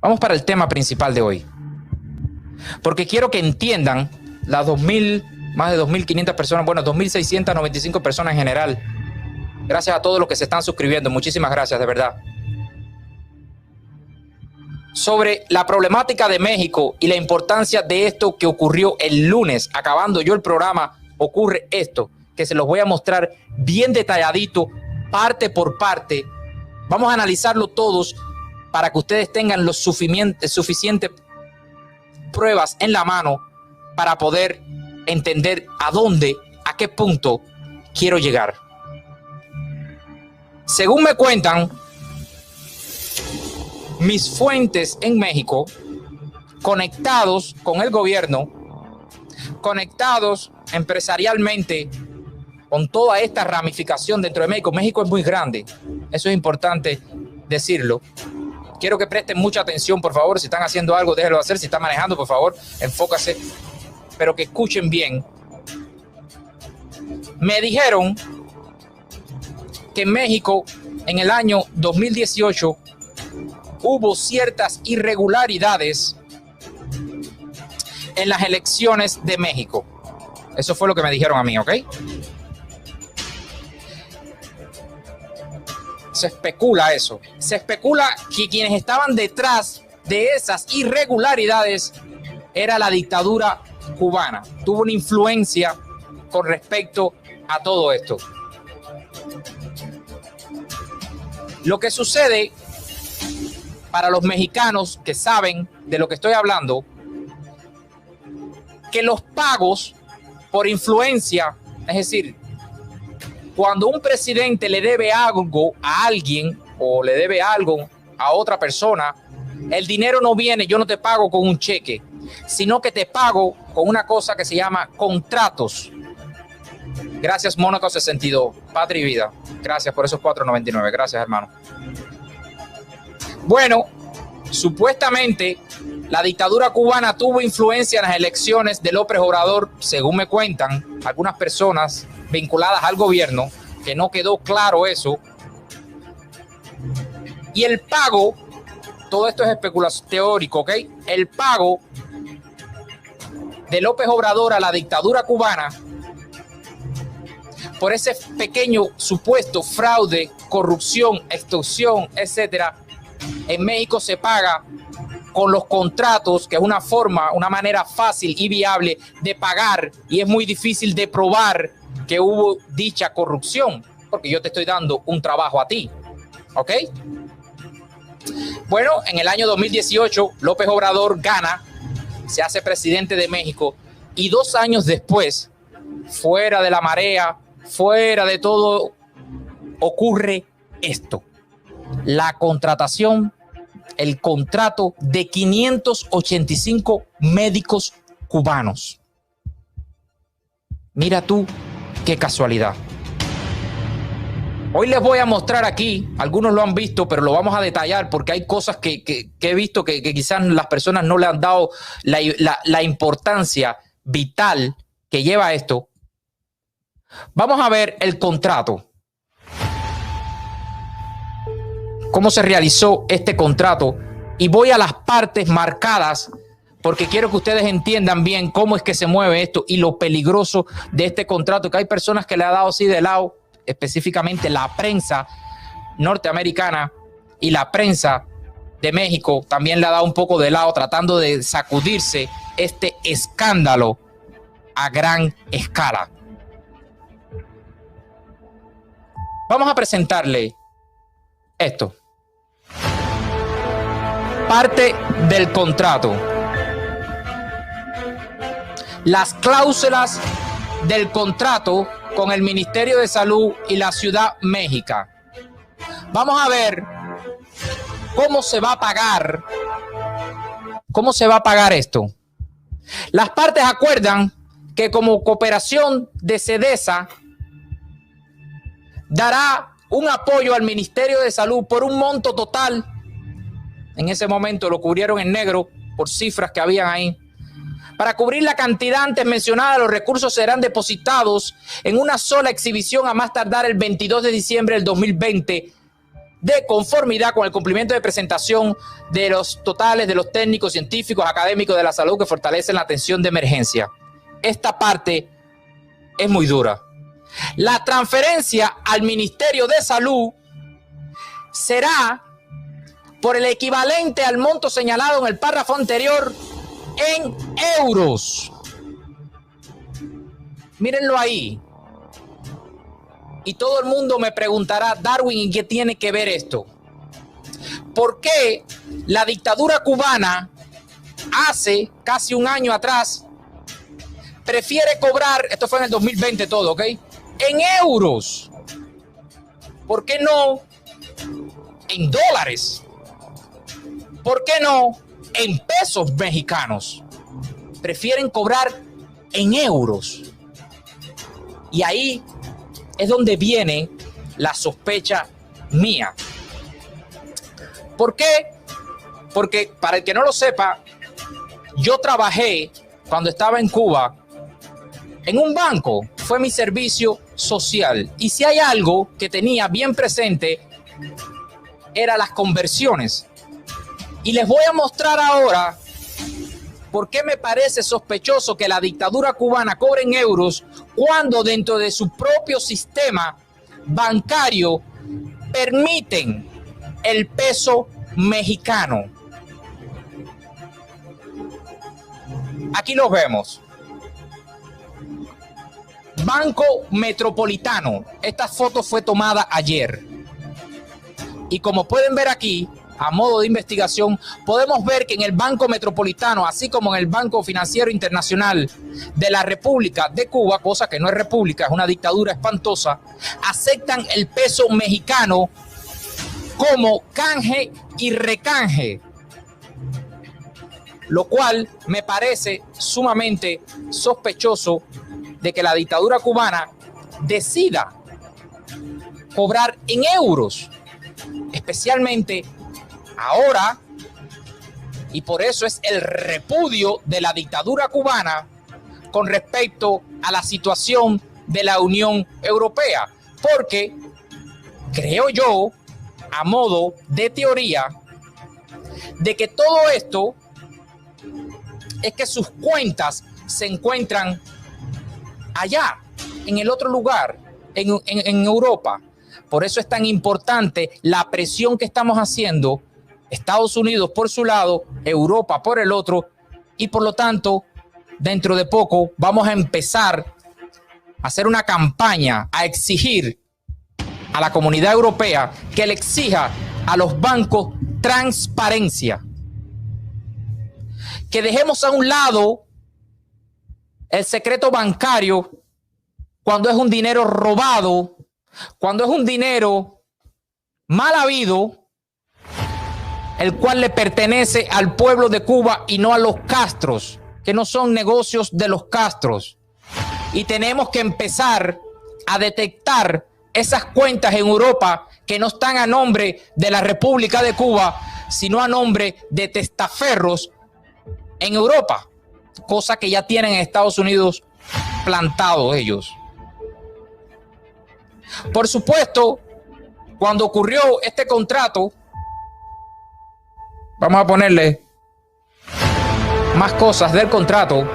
Vamos para el tema principal de hoy. Porque quiero que entiendan las 2.000, más de 2.500 personas, bueno, 2.695 personas en general. Gracias a todos los que se están suscribiendo. Muchísimas gracias, de verdad. Sobre la problemática de México y la importancia de esto que ocurrió el lunes, acabando yo el programa, ocurre esto, que se los voy a mostrar bien detalladito, parte por parte. Vamos a analizarlo todos para que ustedes tengan los suficientes pruebas en la mano para poder entender a dónde, a qué punto quiero llegar. Según me cuentan mis fuentes en México, conectados con el gobierno, conectados empresarialmente con toda esta ramificación dentro de México. México es muy grande, eso es importante decirlo. Quiero que presten mucha atención, por favor. Si están haciendo algo, déjenlo hacer. Si están manejando, por favor, enfócase. Pero que escuchen bien. Me dijeron que en México, en el año 2018, hubo ciertas irregularidades en las elecciones de México. Eso fue lo que me dijeron a mí, ¿ok? Se especula eso. Se especula que quienes estaban detrás de esas irregularidades era la dictadura cubana. Tuvo una influencia con respecto a todo esto. Lo que sucede para los mexicanos que saben de lo que estoy hablando, que los pagos por influencia, es decir, cuando un presidente le debe algo a alguien o le debe algo a otra persona, el dinero no viene, yo no te pago con un cheque, sino que te pago con una cosa que se llama contratos. Gracias, Mónaco 62, Patria y Vida. Gracias por esos 4.99. Gracias, hermano. Bueno, supuestamente la dictadura cubana tuvo influencia en las elecciones de López Obrador, según me cuentan algunas personas vinculadas al gobierno, que no quedó claro eso. Y el pago, todo esto es especulación teórico, ¿ok? El pago de López Obrador a la dictadura cubana por ese pequeño supuesto fraude, corrupción, extorsión, etcétera, en México se paga con los contratos, que es una forma, una manera fácil y viable de pagar, y es muy difícil de probar que hubo dicha corrupción, porque yo te estoy dando un trabajo a ti, ¿ok? Bueno, en el año 2018, López Obrador gana, se hace presidente de México, y 2 años después, fuera de la marea, fuera de todo, ocurre esto. La contratación, el contrato de 585 médicos cubanos. Mira tú, qué casualidad. Hoy les voy a mostrar aquí, algunos lo han visto, pero lo vamos a detallar porque hay cosas que he visto que quizás las personas no le han dado la importancia vital que lleva esto. Vamos a ver el contrato. Cómo se realizó este contrato, y voy a las partes marcadas porque quiero que ustedes entiendan bien cómo es que se mueve esto y lo peligroso de este contrato, que hay personas que le ha dado así de lado, específicamente la prensa norteamericana y la prensa de México también le ha dado un poco de lado, tratando de sacudirse este escándalo a gran escala. Vamos a presentarle esto. Parte del contrato. Las cláusulas del contrato con el Ministerio de Salud y la Ciudad México. Vamos a ver cómo se va a pagar. ¿Cómo se va a pagar esto? Las partes acuerdan que como cooperación de SEDESA dará un apoyo al Ministerio de Salud por un monto total. En ese momento lo cubrieron en negro por cifras que habían ahí. Para cubrir la cantidad antes mencionada, los recursos serán depositados en una sola exhibición a más tardar el 22 de diciembre del 2020 de conformidad con el cumplimiento de presentación de los totales de los técnicos, científicos, académicos de la salud que fortalecen la atención de emergencia. Esta parte es muy dura. La transferencia al Ministerio de Salud será por el equivalente al monto señalado en el párrafo anterior en euros. Mírenlo ahí. Y todo el mundo me preguntará, Darwin, ¿y qué tiene que ver esto? ¿Por qué la dictadura cubana hace casi un año atrás prefiere cobrar, esto fue en el 2020 todo, ¿ok?, en euros? ¿Por qué no en dólares? ¿Por qué no en pesos mexicanos? Prefieren cobrar en euros. Y ahí es donde viene la sospecha mía. ¿Por qué? Porque, para el que no lo sepa, yo trabajé cuando estaba en Cuba en un banco. Fue mi servicio social. Y si hay algo que tenía bien presente, eran las conversiones. Y les voy a mostrar ahora por qué me parece sospechoso que la dictadura cubana cobre en euros cuando dentro de su propio sistema bancario permiten el peso mexicano. Aquí los vemos. Banco Metropolitano. Esta foto fue tomada ayer. Y como pueden ver aquí, a modo de investigación, podemos ver que en el Banco Metropolitano, así como en el Banco Financiero Internacional de la República de Cuba, cosa que no es república, es una dictadura espantosa, aceptan el peso mexicano como canje y recanje, lo cual me parece sumamente sospechoso de que la dictadura cubana decida cobrar en euros, especialmente ahora, y por eso es el repudio de la dictadura cubana con respecto a la situación de la Unión Europea, porque creo yo, a modo de teoría, de que todo esto es que sus cuentas se encuentran allá, en el otro lugar, en Europa. Por eso es tan importante la presión que estamos haciendo, Estados Unidos por su lado, Europa por el otro, y por lo tanto, dentro de poco vamos a empezar a hacer una campaña, a exigir a la comunidad europea que le exija a los bancos transparencia. Que dejemos a un lado el secreto bancario cuando es un dinero robado, cuando es un dinero mal habido, el cual le pertenece al pueblo de Cuba y no a los Castros, que no son negocios de los Castros. Y tenemos que empezar a detectar esas cuentas en Europa que no están a nombre de la República de Cuba, sino a nombre de testaferros en Europa, cosa que ya tienen en Estados Unidos plantado ellos. Por supuesto, cuando ocurrió este contrato, vamos a ponerle más cosas del contrato.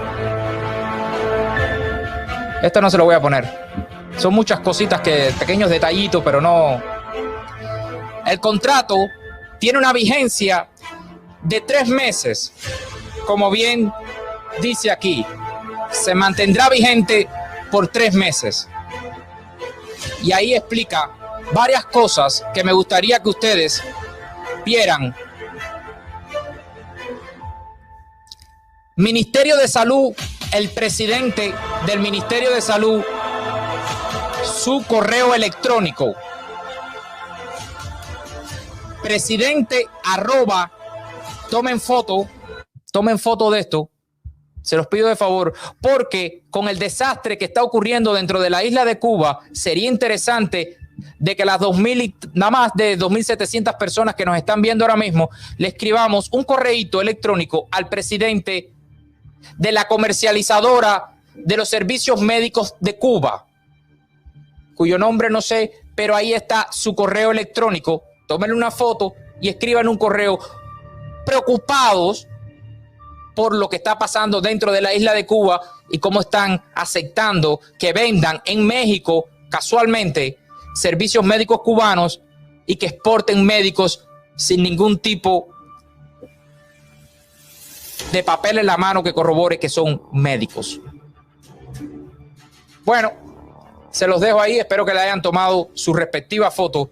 Esto no se lo voy a poner. Son muchas cositas, pequeños detallitos, pero no. El contrato tiene una vigencia de 3 meses. Como bien dice aquí, se mantendrá vigente por 3 meses. Y ahí explica varias cosas que me gustaría que ustedes vieran. Ministerio de Salud, el presidente del Ministerio de Salud, su correo electrónico, presidente @ tomen foto de esto, se los pido de favor, porque con el desastre que está ocurriendo dentro de la isla de Cuba, sería interesante de que las 2.000, nada más de 2.700 personas que nos están viendo ahora mismo, le escribamos un correíto electrónico al presidente de la comercializadora de los servicios médicos de Cuba, cuyo nombre no sé, pero ahí está su correo electrónico, tómenle una foto y escriban un correo preocupados por lo que está pasando dentro de la isla de Cuba y cómo están aceptando que vendan en México casualmente servicios médicos cubanos y que exporten médicos sin ningún tipo de papel en la mano que corrobore que son médicos. Bueno, se los dejo ahí. Espero que le hayan tomado su respectiva foto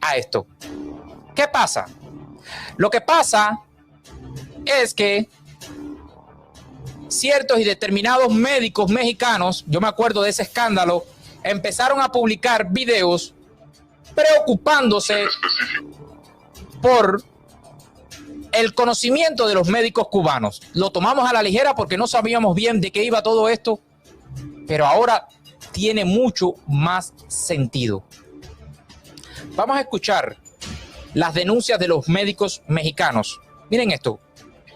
a esto. ¿Qué pasa? Lo que pasa es que ciertos y determinados médicos mexicanos, yo me acuerdo de ese escándalo, empezaron a publicar videos preocupándose por el conocimiento de los médicos cubanos. Lo tomamos a la ligera porque no sabíamos bien de qué iba todo esto, pero ahora tiene mucho más sentido. Vamos a escuchar las denuncias de los médicos mexicanos. Miren esto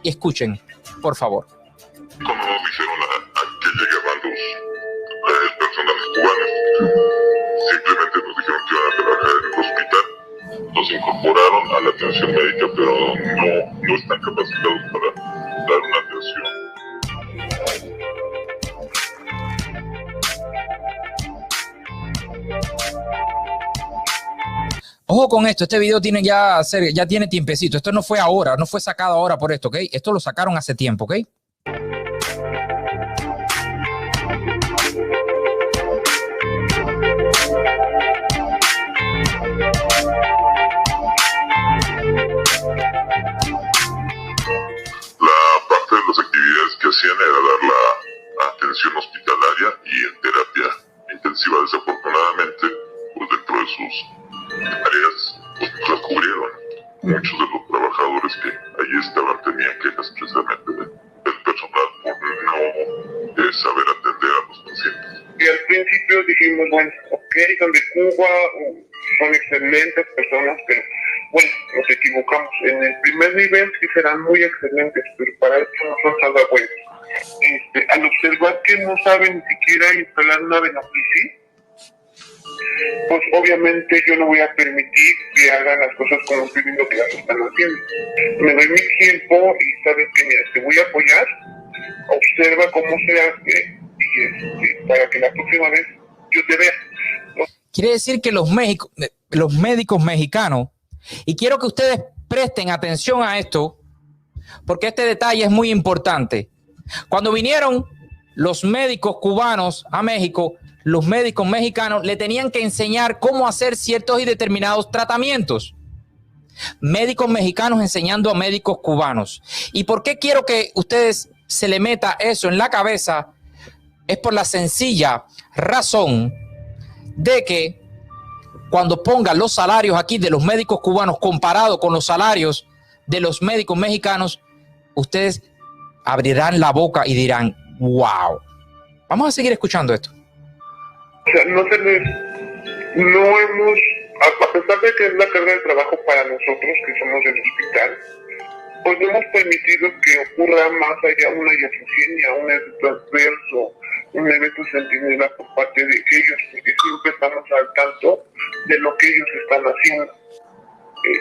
y escuchen, por favor. Como nos dijeron a que llegaban los personales cubanos, simplemente nos dijeron que iban a trabajar en el hospital, nos incorporaron a la atención médica, pero no están capacitados para dar una atención. Ojo con esto, este video tiene ya tiene tiempecito. Esto no fue ahora, no fue sacado ahora por esto, ¿ok? Esto lo sacaron hace tiempo, ¿ok? Que hacían era dar la atención hospitalaria y en terapia intensiva. Desafortunadamente, pues dentro de sus áreas, pues las cubrieron. Muchos de los trabajadores que allí estaban tenían quejas precisamente del personal por no saber atender a los pacientes. Y al principio dijimos, bueno, ok, son de Cuba, son excelentes personas, pero bueno, nos equivocamos. En el primer nivel sí serán muy excelentes, pero para esto no son nada buenos. Al observar que no saben ni siquiera instalar una Venoflici, pues obviamente yo no voy a permitir que hagan las cosas como estoy viendo que las están haciendo. Me doy mi tiempo y sabes que mira, te voy a apoyar, observa cómo se hace y para que la próxima vez yo te vea. Quiere decir que los médicos mexicanos, y quiero que ustedes presten atención a esto, porque este detalle es muy importante. Cuando vinieron los médicos cubanos a México, los médicos mexicanos le tenían que enseñar cómo hacer ciertos y determinados tratamientos. Médicos mexicanos enseñando a médicos cubanos. ¿Y por qué quiero que ustedes se le meta eso en la cabeza? Es por la sencilla razón de que cuando pongan los salarios aquí de los médicos cubanos comparado con los salarios de los médicos mexicanos, ustedes abrirán la boca y dirán, wow. Vamos a seguir escuchando esto. O sea, no hemos, a pesar de que es la carga de trabajo para nosotros que somos del hospital, pues no hemos permitido que ocurra más allá una iatrogenia, un evento transverso, un evento centinela por parte de ellos, porque siempre estamos al tanto de lo que ellos están haciendo.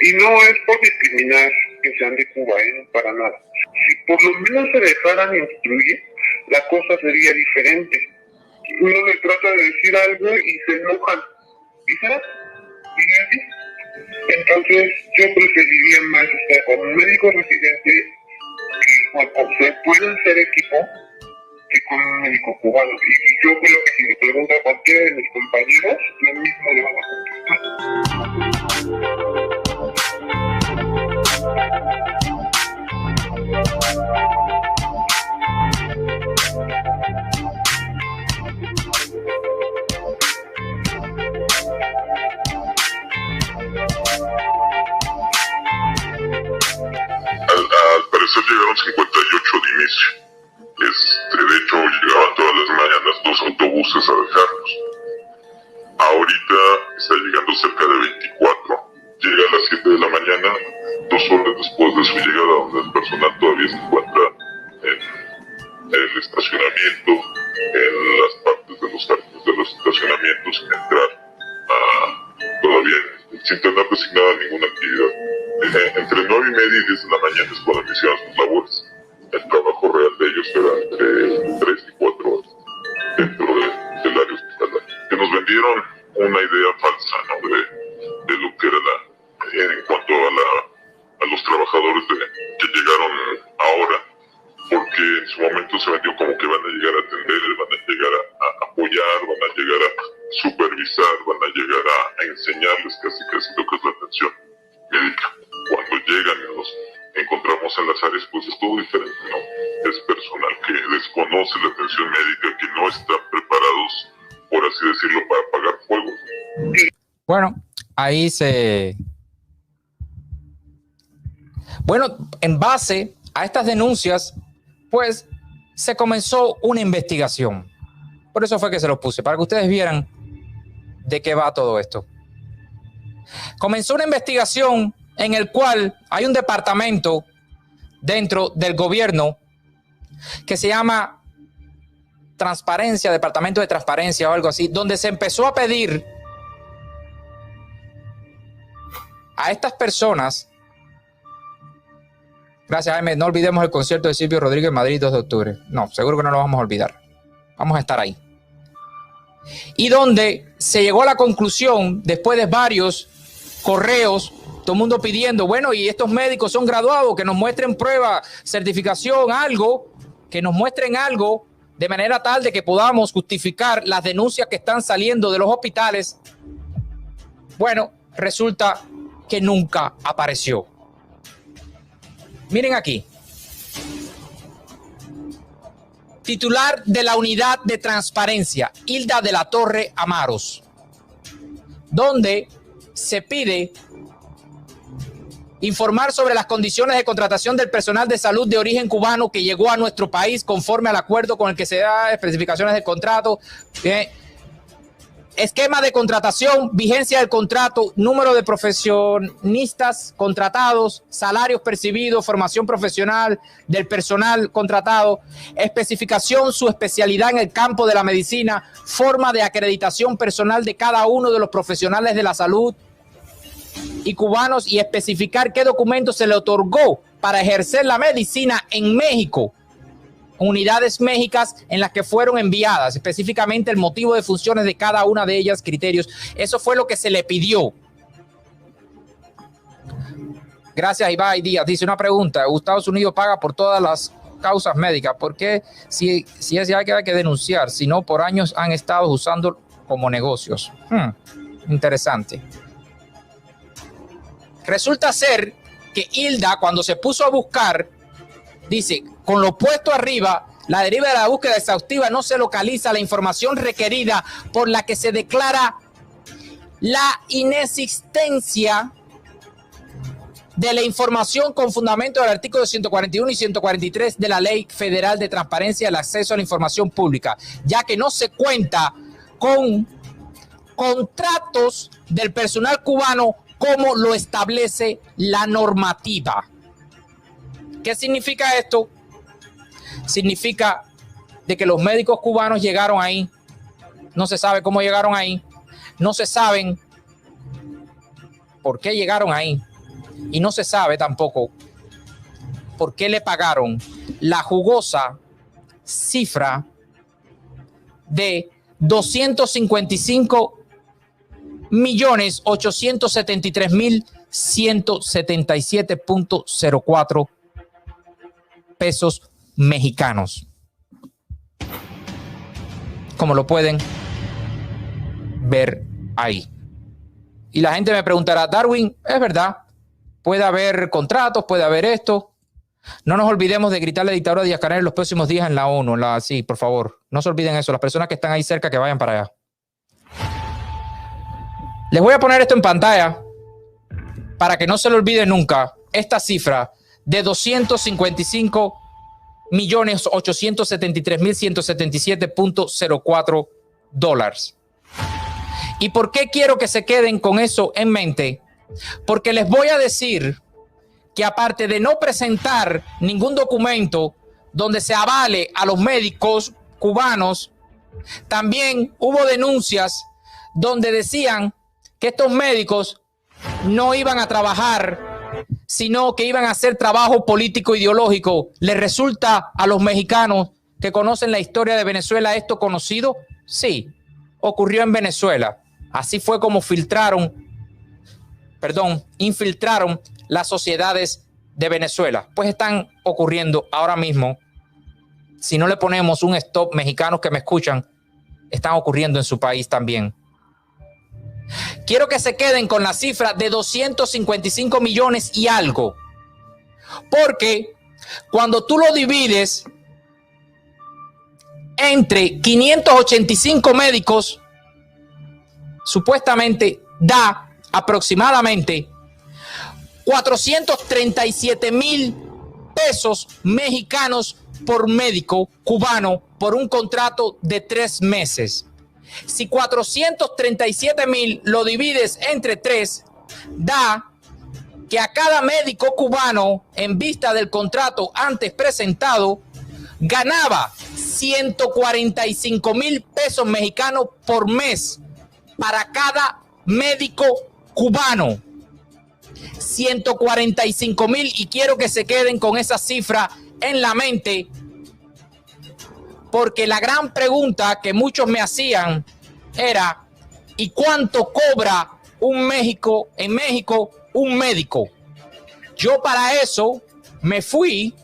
Y no es por discriminar que sean de Cuba, no para nada. Si por lo menos se dejaran instruir, la cosa sería diferente. Uno le trata de decir algo y se enojan. ¿Y sabes? Entonces yo preferiría más estar con un médico residente que se pueden ser equipo que con un médico cubano. Y yo creo que si me pregunta a cualquiera de mis compañeros, lo mismo le van a contestar. Al parecer llegaron 58 de inicio. De hecho, llegaban todas las mañanas 2 autobuses a dejarnos. Ahorita está llegando cerca de 24. Llega a las 7 de la mañana, 2 horas después de su llegada, donde el personal todavía se encuentra en el estacionamiento, en las partes de los jardines de los estacionamientos, sin entrar todavía sin tener designada ninguna actividad. vendieron una idea falsa, ¿no? De lo que era en cuanto a los trabajadores que llegaron ahora, porque en su momento se vendió como que van a llegar a atender, van a llegar a apoyar, van a llegar a supervisar, van a llegar a enseñarles casi lo que es la atención médica. Cuando llegan y los encontramos en las áreas, pues es todo diferente, ¿no? Es personal que desconoce la atención médica, que no están preparados, por así decirlo, para apagar fuego. Bueno, ahí Bueno, en base a estas denuncias, pues se comenzó una investigación. Por eso fue que se lo puse, para que ustedes vieran de qué va todo esto. Comenzó una investigación en el cual hay un departamento dentro del gobierno que se llama Transparencia, Departamento de Transparencia o algo así, donde se empezó a pedir a estas personas. Gracias, Jaime. No olvidemos el concierto de Silvio Rodríguez en Madrid, 2 de octubre. No, seguro que no lo vamos a olvidar. Vamos a estar ahí. Y donde se llegó a la conclusión, después de varios correos, todo el mundo pidiendo, bueno, y estos médicos son graduados, que nos muestren prueba, certificación, algo, que nos muestren algo, de manera tal de que podamos justificar las denuncias que están saliendo de los hospitales. Bueno, resulta que nunca apareció. Miren aquí. Titular de la Unidad de Transparencia, Hilda de la Torre Amaros, donde se pide informar sobre las condiciones de contratación del personal de salud de origen cubano que llegó a nuestro país conforme al acuerdo con el que se da especificaciones del contrato, esquema de contratación, vigencia del contrato, número de profesionistas contratados, salarios percibidos, formación profesional del personal contratado, especificación, su especialidad en el campo de la medicina, forma de acreditación personal de cada uno de los profesionales de la salud y cubanos, y especificar qué documento se le otorgó para ejercer la medicina en México, unidades méxicas en las que fueron enviadas, específicamente el motivo de funciones de cada una de ellas, criterios. Eso fue lo que se le pidió. Gracias, Ibai Díaz. Dice una pregunta: Estados Unidos paga por todas las causas médicas. ¿Por qué si es ya que hay que denunciar? Si no, por años han estado usando como negocios. Interesante. Resulta ser que Hilda, cuando se puso a buscar, dice, con lo puesto arriba, la deriva de la búsqueda exhaustiva no se localiza la información requerida, por la que se declara la inexistencia de la información con fundamento del artículo 141 y 143 de la Ley Federal de Transparencia y el Acceso a la Información Pública, ya que no se cuenta con contratos del personal cubano como lo establece la normativa. ¿Qué significa esto? Significa de que los médicos cubanos llegaron ahí, no se sabe cómo llegaron ahí, no se saben por qué llegaron ahí y no se sabe tampoco por qué le pagaron la jugosa cifra de 255.873.177.04 pesos mexicanos, como lo pueden ver ahí. Y la gente me preguntará, Darwin, es verdad, puede haber contratos, puede haber esto. No nos olvidemos de gritarle dictadura a Díaz-Canel en los próximos días en la ONU. Sí, por favor, no se olviden eso. Las personas que están ahí cerca, que vayan para allá. Les voy a poner esto en pantalla para que no se le olvide nunca esta cifra de 255.873.177.04 dólares. ¿Y por qué quiero que se queden con eso en mente? Porque les voy a decir que aparte de no presentar ningún documento donde se avale a los médicos cubanos, también hubo denuncias donde decían que estos médicos no iban a trabajar, sino que iban a hacer trabajo político ideológico. ¿Les resulta a los mexicanos que conocen la historia de Venezuela esto conocido? Sí. ocurrió en Venezuela. Así fue como infiltraron las sociedades de Venezuela. Pues están ocurriendo ahora mismo. Si no le ponemos un stop, mexicanos que me escuchan, están ocurriendo en su país también. Quiero que se queden con la cifra de 255 millones y algo. Porque cuando tú lo divides entre 585 médicos, supuestamente da aproximadamente 437,000 pesos mexicanos por médico cubano por un contrato de 3 meses. Si 437,000 lo divides entre 3, da que a cada médico cubano, en vista del contrato antes presentado, ganaba 145,000 pesos mexicanos por mes para cada médico cubano. 145,000, y quiero que se queden con esa cifra en la mente, porque la gran pregunta que muchos me hacían era: ¿y cuánto cobra en México un médico? Yo para eso me fui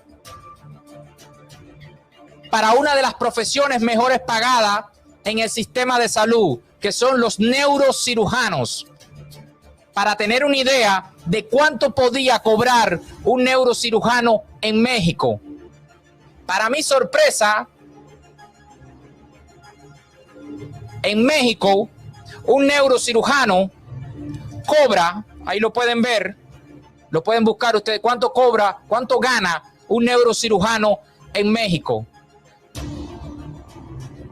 para una de las profesiones mejores pagadas en el sistema de salud, que son los neurocirujanos, para tener una idea de cuánto podía cobrar un neurocirujano en México. Para mi sorpresa, en México, un neurocirujano cobra, ahí lo pueden ver, lo pueden buscar ustedes, cuánto gana un neurocirujano en México.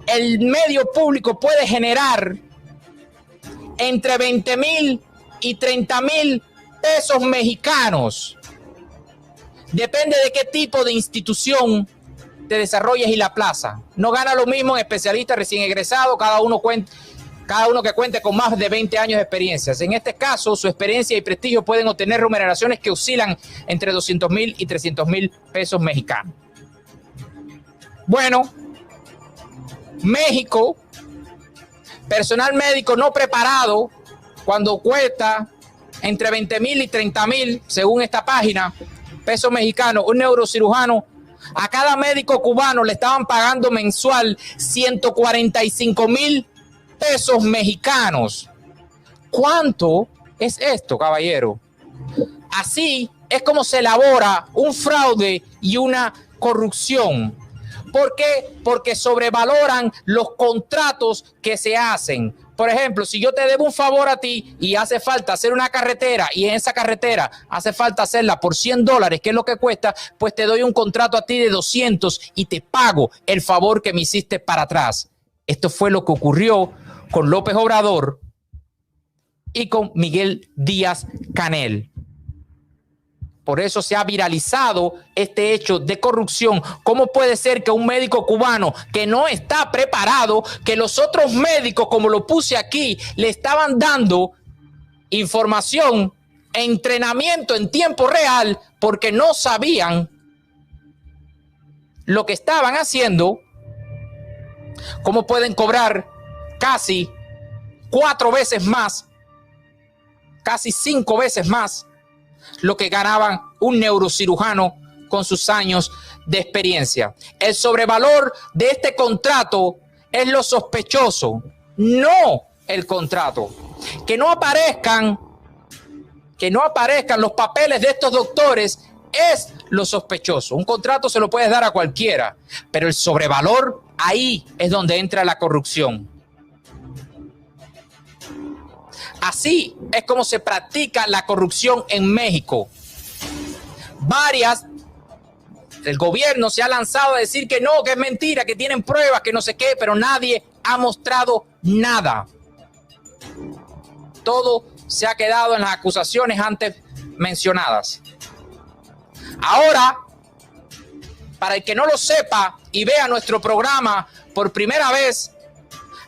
El medio público puede generar entre 20,000 y 30,000 pesos mexicanos. Depende de qué tipo de institución te desarrolles y la plaza. No gana lo mismo en especialista recién egresado, cada uno que cuente con más de 20 años de experiencia. En este caso, su experiencia y prestigio pueden obtener remuneraciones que oscilan entre 200,000 y 300,000 pesos mexicanos. Bueno, México, personal médico no preparado, cuando cuesta entre 20,000 y 30,000, según esta página, pesos mexicanos, un neurocirujano, a cada médico cubano le estaban pagando mensual 145,000 pesos mexicanos. ¿Cuánto es esto, caballero? Así es como se elabora un fraude y una corrupción. ¿Por qué? Porque sobrevaloran los contratos que se hacen. Por ejemplo, si yo te debo un favor a ti y hace falta hacer una carretera, y en esa carretera hace falta hacerla por $100, que es lo que cuesta, pues te doy un contrato a ti de 200 y te pago el favor que me hiciste para atrás. Esto fue lo que ocurrió con López Obrador y con Miguel Díaz-Canel. Por eso se ha viralizado este hecho de corrupción. ¿Cómo puede ser que un médico cubano que no está preparado, que los otros médicos, como lo puse aquí, le estaban dando información, entrenamiento en tiempo real, porque no sabían lo que estaban haciendo? ¿Cómo pueden cobrar casi 4 veces más, casi 5 veces más lo que ganaban un neurocirujano con sus años de experiencia? El sobrevalor de este contrato es lo sospechoso, no el contrato. Que no aparezcan los papeles de estos doctores es lo sospechoso. Un contrato se lo puedes dar a cualquiera, pero el sobrevalor, ahí es donde entra la corrupción. Así es como se practica la corrupción en México. El gobierno se ha lanzado a decir que no, que es mentira, que tienen pruebas, que no sé qué, pero nadie ha mostrado nada. Todo se ha quedado en las acusaciones antes mencionadas. Ahora, para el que no lo sepa y vea nuestro programa por primera vez,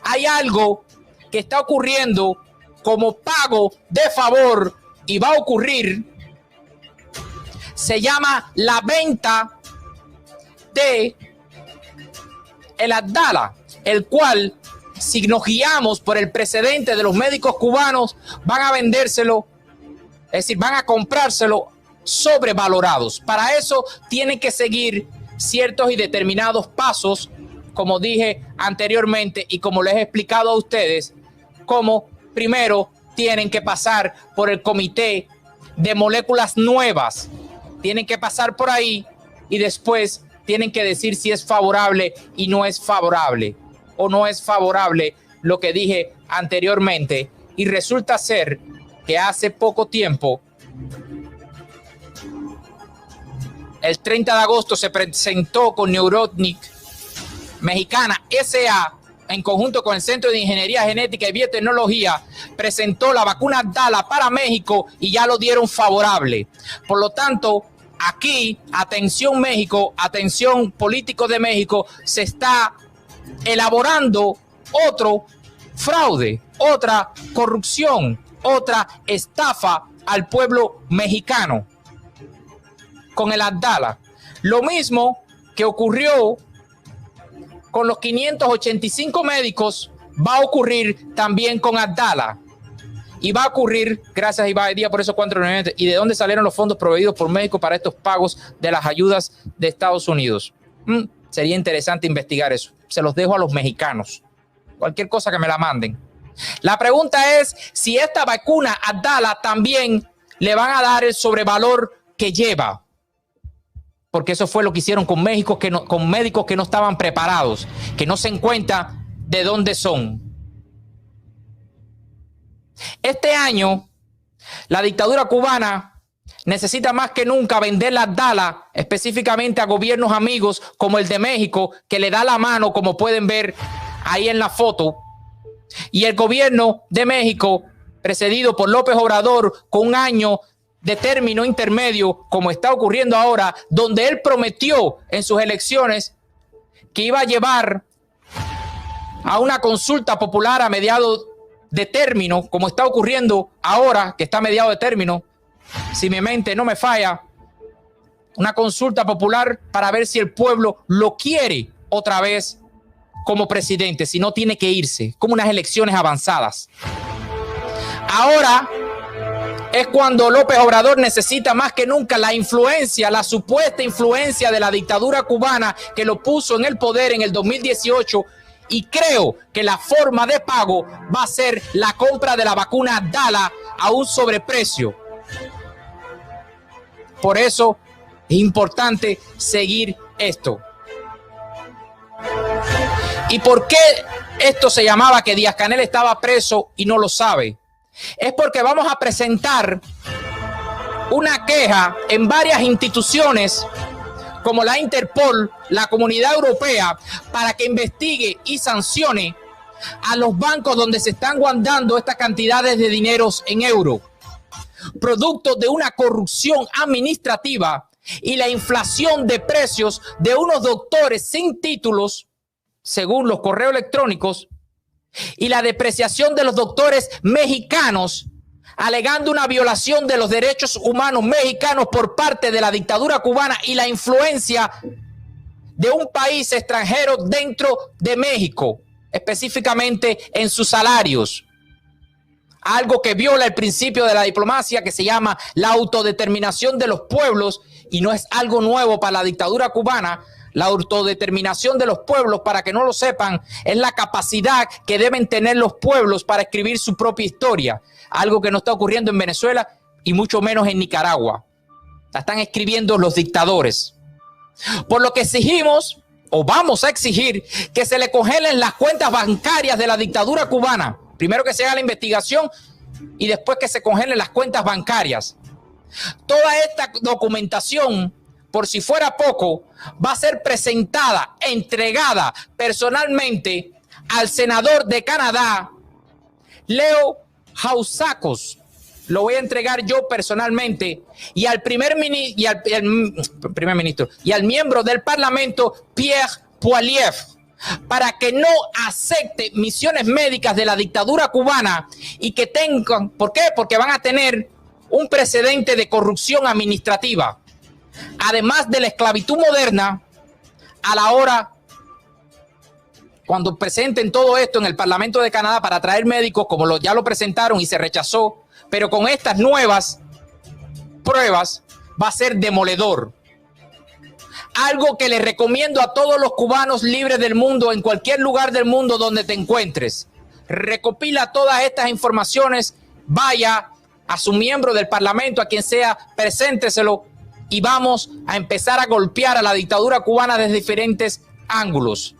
hay algo que está ocurriendo como pago de favor y va a ocurrir. Se llama la venta de el Abdala, el cual si nos guiamos por el precedente de los médicos cubanos, van a vendérselo, es decir, van a comprárselo sobrevalorados. Para eso tienen que seguir ciertos y determinados pasos, como dije anteriormente y como les he explicado a ustedes, como primero tienen que pasar por el comité de moléculas nuevas, tienen que pasar por ahí y después tienen que decir si es favorable y no es favorable, o no es favorable lo que dije anteriormente. Y resulta ser que hace poco tiempo, el 30 de agosto, se presentó con Neurotnik Mexicana S.A., en conjunto con el Centro de Ingeniería Genética y Biotecnología, presentó la vacuna Abdala para México y ya lo dieron favorable. Por lo tanto, aquí, atención México, atención políticos de México, se está elaborando otro fraude, otra corrupción, otra estafa al pueblo mexicano con el Abdala. Lo mismo que ocurrió con los 585 médicos va a ocurrir también con Abdala. Y va a ocurrir, gracias a Ibai Díaz por esos 4 reuniones. ¿Y de dónde salieron los fondos proveídos por México para estos pagos de las ayudas de Estados Unidos? Sería interesante investigar eso. Se los dejo a los mexicanos. Cualquier cosa que me la manden. La pregunta es si esta vacuna Abdala también le van a dar el sobrevalor que lleva. Porque eso fue lo que hicieron con México, con médicos que no estaban preparados, que no se encuentra de dónde son. Este año, la dictadura cubana necesita más que nunca vender la Abdala, específicamente a gobiernos amigos como el de México, que le da la mano, como pueden ver ahí en la foto. Y el gobierno de México, precedido por López Obrador, con un año de término intermedio, como está ocurriendo ahora, donde él prometió en sus elecciones que iba a llevar a una consulta popular a mediados de término, como está ocurriendo ahora, que está a mediados de término, si mi mente no me falla, una consulta popular para ver si el pueblo lo quiere otra vez como presidente, si no tiene que irse, como unas elecciones avanzadas. Ahora es cuando López Obrador necesita más que nunca la influencia, la supuesta influencia de la dictadura cubana que lo puso en el poder en el 2018, y creo que la forma de pago va a ser la compra de la vacuna Abdala a un sobreprecio. Por eso es importante seguir esto. ¿Y por qué esto se llamaba que Díaz-Canel estaba preso y no lo sabe? Es porque vamos a presentar una queja en varias instituciones como la Interpol, la Comunidad Europea, para que investigue y sancione a los bancos donde se están guardando estas cantidades de dineros en euros, producto de una corrupción administrativa y la inflación de precios de unos doctores sin títulos, según los correos electrónicos, y la depreciación de los doctores mexicanos, alegando una violación de los derechos humanos mexicanos por parte de la dictadura cubana y la influencia de un país extranjero dentro de México, específicamente en sus salarios. Algo que viola el principio de la diplomacia, que se llama la autodeterminación de los pueblos, y no es algo nuevo para la dictadura cubana. La autodeterminación de los pueblos, para que no lo sepan, es la capacidad que deben tener los pueblos para escribir su propia historia. Algo que no está ocurriendo en Venezuela y mucho menos en Nicaragua. La están escribiendo los dictadores. Por lo que exigimos, o vamos a exigir, que se le congelen las cuentas bancarias de la dictadura cubana. Primero que se haga la investigación y después que se congelen las cuentas bancarias. Toda esta documentación, por si fuera poco, va a ser presentada, entregada personalmente al senador de Canadá, Leo Hausakos. Lo voy a entregar yo personalmente, y al primer ministro y al miembro del Parlamento, Pierre Poilievre, para que no acepte misiones médicas de la dictadura cubana y que tengan, ¿por qué? Porque van a tener un precedente de corrupción administrativa, además de la esclavitud moderna, a la hora cuando presenten todo esto en el Parlamento de Canadá para traer médicos, como ya lo presentaron y se rechazó, pero con estas nuevas pruebas va a ser demoledor. Algo que les recomiendo a todos los cubanos libres del mundo, en cualquier lugar del mundo donde te encuentres. Recopila todas estas informaciones, vaya a su miembro del Parlamento, a quien sea, presénteselo y vamos a empezar a golpear a la dictadura cubana desde diferentes ángulos.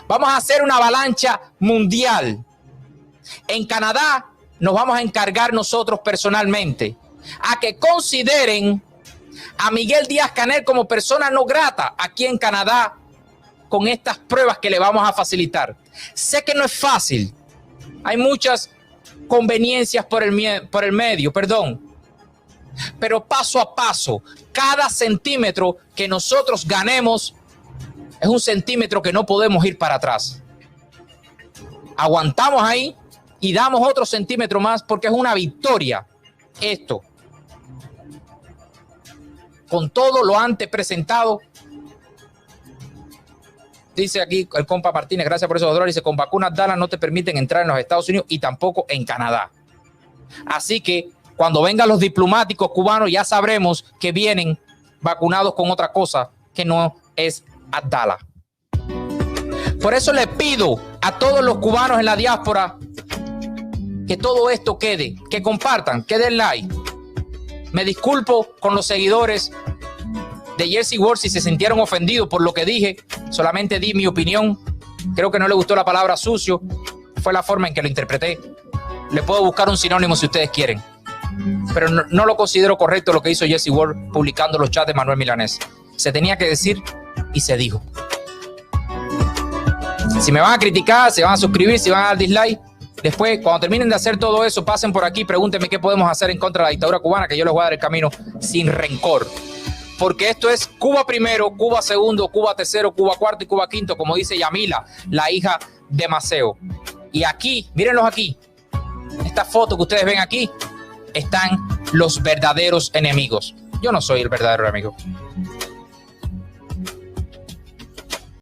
Vamos a hacer una avalancha mundial. En Canadá nos vamos a encargar nosotros personalmente a que consideren a Miguel Díaz-Canel como persona no grata aquí en Canadá con estas pruebas que le vamos a facilitar. Sé que no es fácil. Hay muchas conveniencias por el medio, pero paso a paso, cada centímetro que nosotros ganemos es un centímetro que no podemos ir para atrás. Aguantamos ahí y damos otro centímetro más porque es una victoria esto. Con todo lo antes presentado, dice aquí el compa Martínez, gracias por esos $2, dice, con vacunas Dallas no te permiten entrar en los Estados Unidos y tampoco en Canadá. Así que cuando vengan los diplomáticos cubanos ya sabremos que vienen vacunados con otra cosa que no es Abdala. Por eso le pido a todos los cubanos en la diáspora que todo esto quede, que compartan, que den like. Me disculpo con los seguidores de Jersey World si se sintieron ofendidos por lo que dije. Solamente di mi opinión. Creo que no le gustó la palabra sucio. Fue la forma en que lo interpreté. Le puedo buscar un sinónimo si ustedes quieren. Pero no lo considero correcto lo que hizo Jersey World publicando los chats de Manuel Milanés. Se tenía que decir y se dijo. Si me van a criticar, se van a suscribir, si van a dar dislike, después, cuando terminen de hacer todo eso, pasen por aquí, pregúntenme qué podemos hacer en contra de la dictadura cubana, que yo les voy a dar el camino sin rencor. Porque esto es Cuba primero, Cuba segundo, Cuba tercero, Cuba cuarto y Cuba quinto, como dice Yamila, la hija de Maceo. Y aquí, mírenlos aquí, esta foto que ustedes ven aquí, están los verdaderos enemigos. Yo no soy el verdadero enemigo.